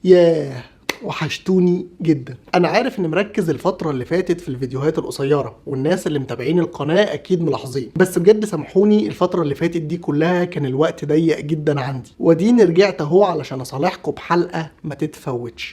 ياه، وحشتوني جدا. انا عارف اني مركز الفترة اللي فاتت في الفيديوهات القصيرة، والناس اللي متابعين القناة اكيد ملاحظين، بس بجد سامحوني، الفترة اللي فاتت دي كلها كان الوقت ضيق جدا عندي، واديني رجعت اهو علشان اصالحكم بحلقة ما تتفوتش.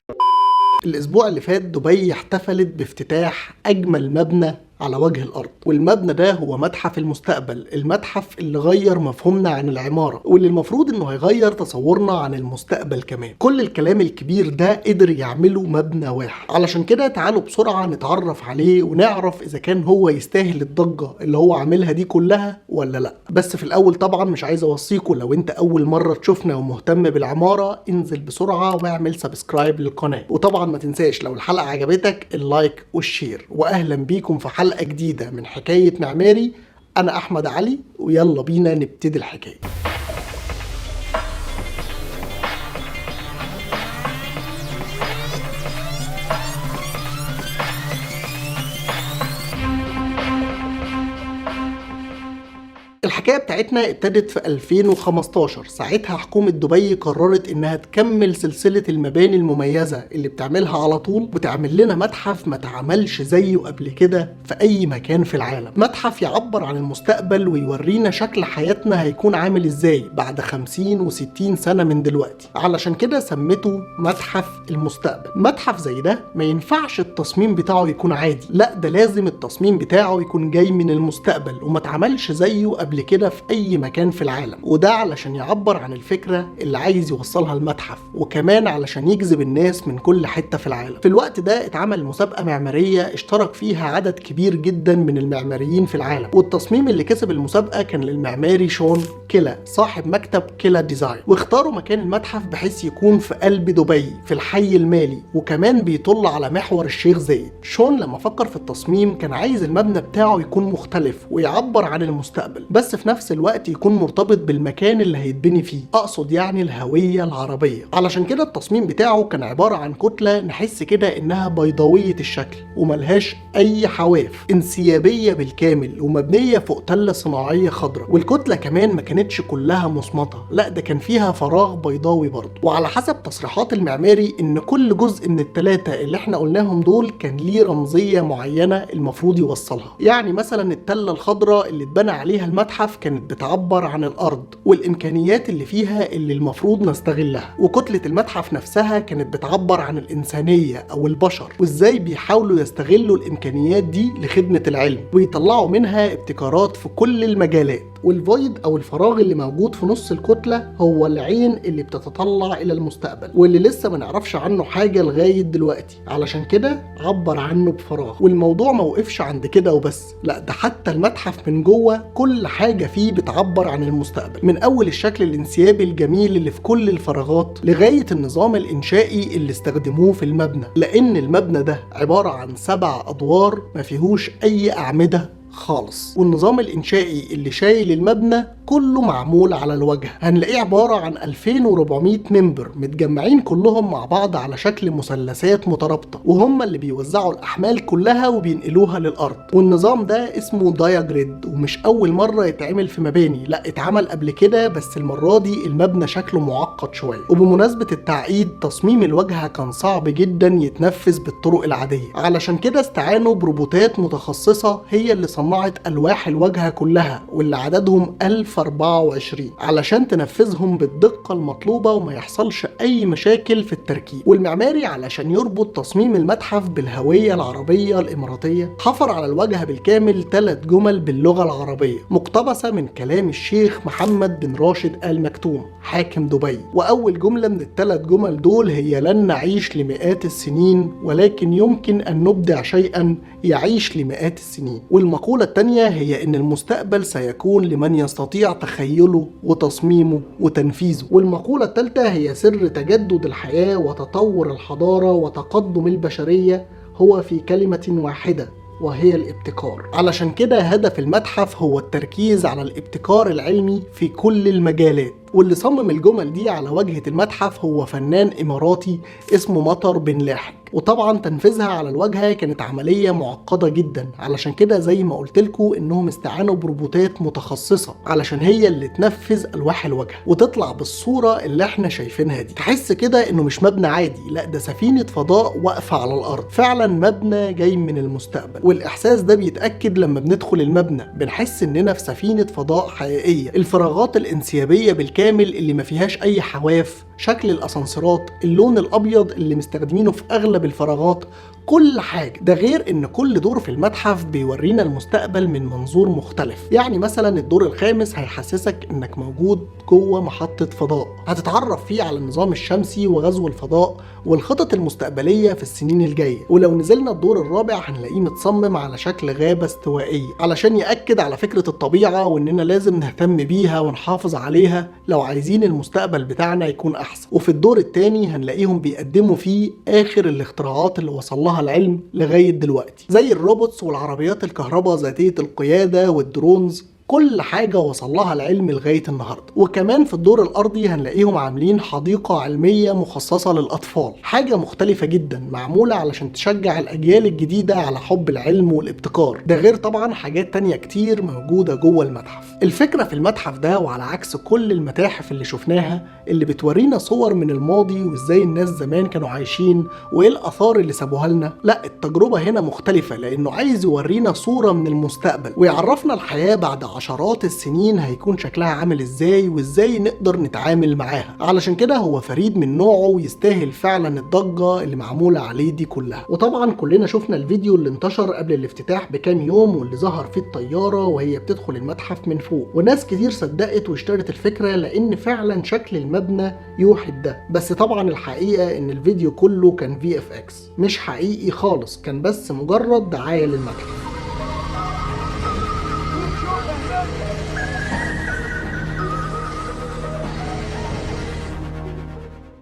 الاسبوع اللي فات دبي احتفلت بافتتاح اجمل مبنى على وجه الارض، والمبنى ده هو متحف المستقبل، المتحف اللي غير مفهومنا عن العمارة، واللي المفروض انه هيغير تصورنا عن المستقبل كمان. كل الكلام الكبير ده قدر يعمله مبنى واحد، علشان كده تعالوا بسرعة نتعرف عليه ونعرف اذا كان هو يستاهل الضجة اللي هو عاملها دي كلها ولا لا. بس في الاول طبعا مش عايز اوصيكم، لو انت اول مرة تشوفنا ومهتم بالعمارة انزل بسرعة واعمل سبسكرايب للقناة، وطبعا ما تنساش لو الحلقة عجبتك اللايك والشير. واهلا بيكم في حلقة جديدة من حكاية معماري. أنا أحمد علي، ويلا بينا نبتدي الحكاية. الحكاية بتاعتنا ابتدت في 2015. ساعتها حكومة دبي قررت انها تكمل سلسلة المباني المميزة اللي بتعملها على طول، وتعمل لنا متحف ما اتعملش زيه قبل كده في اي مكان في العالم. متحف يعبر عن المستقبل ويورينا شكل حياتنا هيكون عامل ازاي بعد 50 و60 سنة من دلوقتي. علشان كده سمته متحف المستقبل. متحف زي ده ما ينفعش التصميم بتاعه يكون عادي، لا ده لازم التصميم بتاعه يكون جاي من المستقبل وما اتعملش زيه قبل كده في اي مكان في العالم. وده علشان يعبر عن الفكرة اللي عايز يوصلها المتحف، وكمان علشان يجذب الناس من كل حتة في العالم. في الوقت ده اتعمل مسابقة معمارية اشترك فيها عدد كبير جدا من المعماريين في العالم، والتصميم اللي كسب المسابقة كان للمعماري شون كيلا صاحب مكتب كيلا ديزاين. واختاروا مكان المتحف بحيث يكون في قلب دبي في الحي المالي، وكمان بيطل على محور الشيخ زايد. شون لما فكر في التصميم كان عايز المبنى بتاعه يكون مختلف ويعبر عن المستقبل، بس في نفس الوقت يكون مرتبط بالمكان اللي هيتبني فيه، اقصد يعني الهوية العربية. علشان كده التصميم بتاعه كان عبارة عن كتلة نحس كده انها بيضاوية الشكل وملهاش اي حواف، انسيابية بالكامل ومبنية فوق تلة صناعية خضراء. والكتلة كمان ما كانتش كلها مصمتة، لا ده كان فيها فراغ بيضاوي برضه. وعلى حسب تصريحات المعماري ان كل جزء من التلاتة اللي احنا قلناهم دول كان ليه رمزية معينة المفروض يوصلها. يعني مثلا التلة الخضراء اللي اتبنى عليها المتحف كانت بتعبر عن الارض والامكانيات اللي فيها اللي المفروض نستغلها، وكتلة المتحف نفسها كانت بتعبر عن الانسانية او البشر وازاي بيحاولوا يستغلوا الامكانيات دي لخدمة العلم ويطلعوا منها ابتكارات في كل المجالات. والفويد او الفراغ اللي موجود في نص الكتلة هو العين اللي بتتطلع الى المستقبل، واللي لسه ما نعرفش عنه حاجة لغاية دلوقتي، علشان كده عبر عنه بفراغ. والموضوع ما وقفش عند كده وبس، لا ده حتى المتحف من جوه كل حاجة فيه بتعبر عن المستقبل، من اول الشكل الانسيابي الجميل اللي في كل الفراغات لغاية النظام الانشائي اللي استخدموه في المبنى، لان المبنى ده عبارة عن 7 ادوار ما فيهوش اي اعمدة خالص. والنظام الانشائي اللي شايل المبنى كله معمول على الواجهه، هنلاقيه عباره عن 2400 ممبر متجمعين كلهم مع بعض على شكل مثلثات مترابطه، وهم اللي بيوزعوا الاحمال كلها وبينقلوها للارض. والنظام ده اسمه دايجريد، ومش اول مره يتعمل في مباني، لا اتعمل قبل كده بس المره دي المبنى شكله معقد شويه. وبمناسبه التعقيد تصميم الواجهه كان صعب جدا يتنفذ بالطرق العاديه، علشان كده استعانوا بروبوتات متخصصه هي اللي صنعت ألواح الواجهة كلها، واللي عددهم 1024 علشان تنفذهم بالدقة المطلوبة وما يحصلش أي مشاكل في التركيب. والمعماري علشان يربط تصميم المتحف بالهوية العربية الإماراتية حفر على الواجهة بالكامل 3 جمل باللغة العربية مقتبسة من كلام الشيخ محمد بن راشد آل مكتوم حاكم دبي. وأول جملة من ال3 جمل دول هي: لن نعيش لمئات السنين ولكن يمكن أن نبدع شيئا يعيش لمئات السنين. والمقولة الثانية هي إن المستقبل سيكون لمن يستطيع تخيله وتصميمه وتنفيذه. والمقولة الثالثة هي: سر تجدد الحياة وتطور الحضارة وتقدم البشرية هو في كلمة واحدة، وهي الابتكار. علشان كده هدف المتحف هو التركيز على الابتكار العلمي في كل المجالات، واللي صمم الجمل دي على واجهة المتحف هو فنان إماراتي اسمه مطر بن لاحق. وطبعا تنفيذها على الواجهة كانت عملية معقدة جدا، علشان كده زي ما قلتلكوا انهم استعانوا بروبوتات متخصصة علشان هي اللي تنفذ ألواح الواجهة وتطلع بالصورة اللي احنا شايفينها دي. تحس كده انه مش مبنى عادي، لا ده سفينة فضاء واقفة على الأرض، فعلا مبنى جاي من المستقبل. والإحساس ده بيتأكد لما بندخل المبنى، بنحس اننا في سفينة فضاء حقيقية. الفراغات الانسيابية بالكامل اللي ما فيهاش أي حواف، شكل الأسانسيرات، اللون الأبيض اللي مستخدمينه في أغلب الفراغات، كل حاجة. ده غير ان كل دور في المتحف بيورينا المستقبل من منظور مختلف. يعني مثلا الدور الخامس هيحسسك انك موجود جوه محطة فضاء، هتتعرف فيه على النظام الشمسي وغزو الفضاء والخطط المستقبلية في السنين الجاية. ولو نزلنا الدور الرابع هنلاقيه متصمم على شكل غابة استوائية علشان يأكد على فكرة الطبيعة واننا لازم نهتم بيها ونحافظ عليها لو عايزين المستقبل بتاعنا يكون احسن. وفي الدور الثاني هنلاقيهم بيقدموا فيه اخر الاختراعات اللي وصل لها العلم لغاية دلوقتي، زي الروبوتس والعربيات الكهرباء ذاتية القيادة والدرونز. كل حاجة وصل لها العلم لغاية النهاردة. وكمان في الدور الأرضي هنلاقيهم عاملين حديقة علمية مخصصة للأطفال، حاجة مختلفة جدا معمولة علشان تشجع الأجيال الجديدة على حب العلم والابتكار. ده غير طبعا حاجات تانية كتير موجودة جوه المتحف. الفكرة في المتحف ده، وعلى عكس كل المتاحف اللي شفناها اللي بتورينا صور من الماضي وازاي الناس زمان كانوا عايشين وايه الآثار اللي سابوها لنا، لا التجربة هنا مختلفة، لأنه عايز يورينا صورة من المستقبل ويعرفنا الحياة بعد عشرات السنين هيكون شكلها عامل ازاي وازاي نقدر نتعامل معاها. علشان كده هو فريد من نوعه ويستاهل فعلا الضجة اللي معمولة عليه دي كلها. وطبعا كلنا شفنا الفيديو اللي انتشر قبل الافتتاح بكام يوم واللي ظهر فيه الطيارة وهي بتدخل المتحف من فوق، وناس كتير صدقت واشترت الفكرة لان فعلا شكل المبنى يوحي ده. بس طبعا الحقيقة ان الفيديو كله كان VFX، مش حقيقي خالص، كان بس مجرد دعاية للمتحف.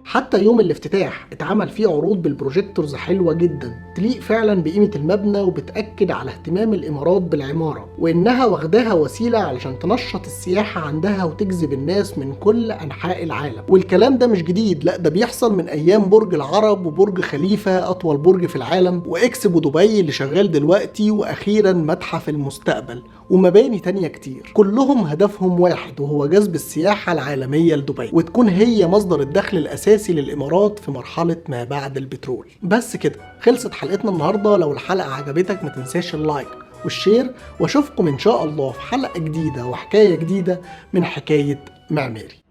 حتى يوم الافتتاح اتعمل فيه عروض بالبروجيكتورز حلوة جدا تليق فعلا بقيمة المبنى، وبتأكد على اهتمام الإمارات بالعمارة وإنها واخداها وسيلة علشان تنشط السياحة عندها وتجذب الناس من كل أنحاء العالم. والكلام ده مش جديد، لا ده بيحصل من أيام برج العرب وبرج خليفة أطول برج في العالم وإكسبو دبي اللي شغال دلوقتي، وأخيرا متحف المستقبل ومباني تانية كتير. كلهم هدفهم واحد وهو جذب السياحة العالمية لدبي وتكون هي مصدر الدخل الأساسي للإمارات في مرحلة ما بعد البترول. بس كده خلصت حلقتنا النهاردة. لو الحلقة عجبتك ما تنساش اللايك والشير، واشوفكم إن شاء الله في حلقة جديدة وحكاية جديدة من حكاية معماري.